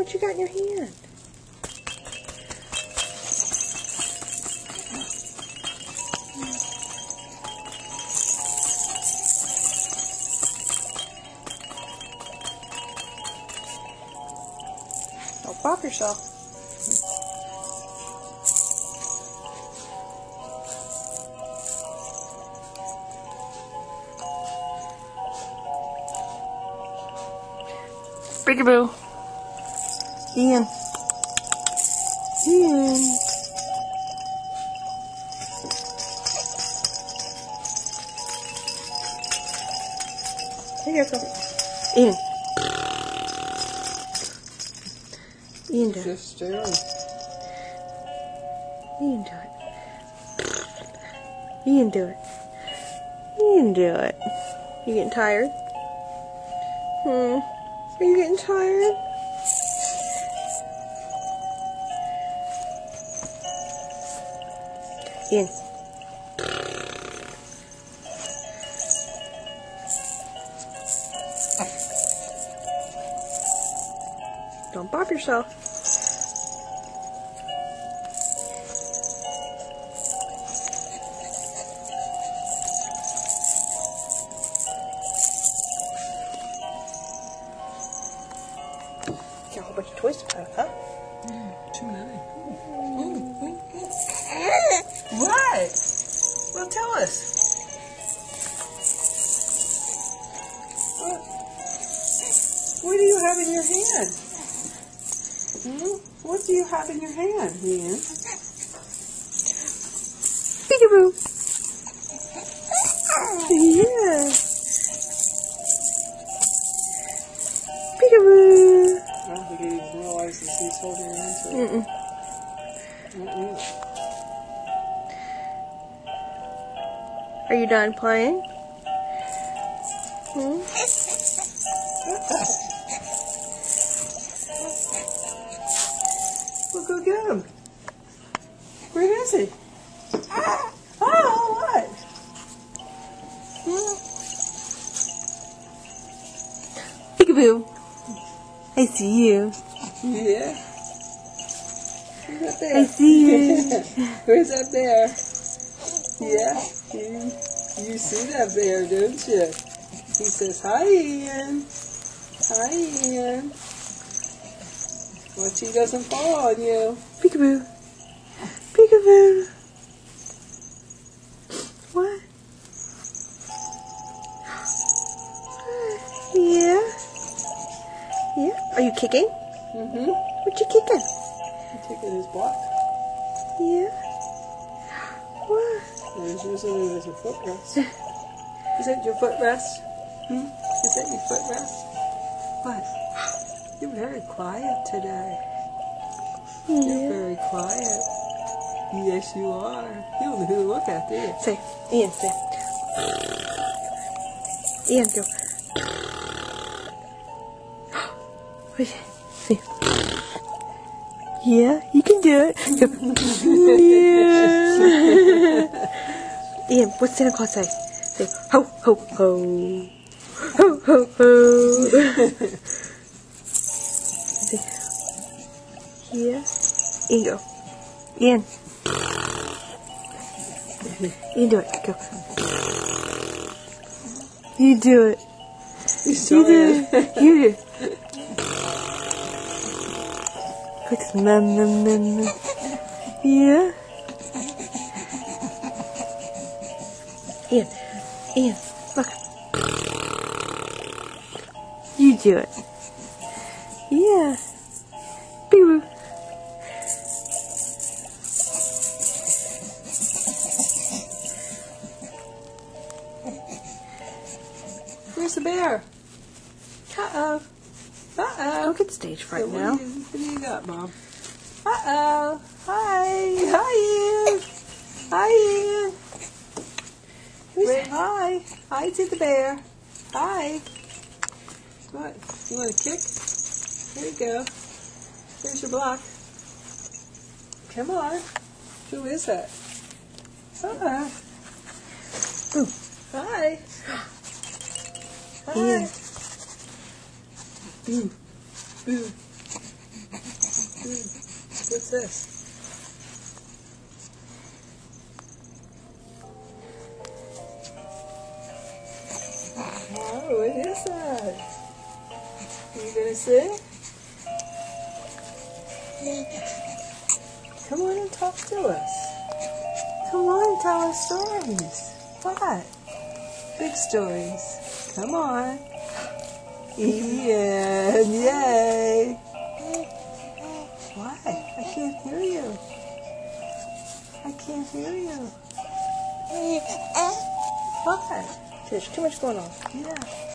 what you got in your hand? Don't pop yourself. Peekaboo. Ian. Ian. Here you go. Ian. Ian, do it. Just staring. Ian, do it. Ian, do it. Ian, do it. You getting tired? Are you getting tired? Ian. Don't pop yourself. Got a whole bunch of toys to play with, huh? Too many. What? Well, tell us. What do you have in your hand? What do you have in your hand, Ian? Peekaboo. Yeah. Peekaboo. I don't think he even realizes he's holding on to it. Are you done playing? Well, go get him. Where is he? Oh, what? Peekaboo. I see you. Yeah. Who's up there? I see you. Who's up there? Yeah. You see that bear, don't you? He says, hi, Ian. Hi, Ian. Watch he doesn't fall on you. Peekaboo. Peekaboo. What? Yeah. Yeah. Are you kicking? Mm-hmm. What you kicking? I'm taking his block. Yeah. What? There's using it as a footrest. Is that your footrest? Is that your footrest? What? You're very quiet today. You're Yeah. very quiet. Yes, you are. You don't know who to look at, do you? Say, Ian, say. Ian, go. Say. Yeah, you can do it. Go. Yeah. Ian, what's Santa Claus say? Say, ho, ho, ho. Ho, ho, ho. Say, yeah. Ian, go. Ian. You do it. Go. You do it. You You do it. You do it. Quick, nom, nom, nom, nom. Yeah. Ian. Ian, look. You do it. Yeah. Boo. Where's the bear? Uh-oh. Uh-oh. Don't get stage fright now. What do you got, Mom? Uh-oh. Hi. Hi, Ian. Hi, Ian. Wait, hi. Hi to the bear. Hi. What? You want to kick? There you go. There's your block. Come on. Who is that? Uh-oh. Ooh. Hi. Hi. Ian. Boo. Boo. What's this? Oh, what is that? Are you gonna sing? Come on and talk to us. Come on, tell us stories. What? Big stories. Come on. Ian, yay. What? I can't hear you. I can't hear you. What? There's too much going on. Yeah.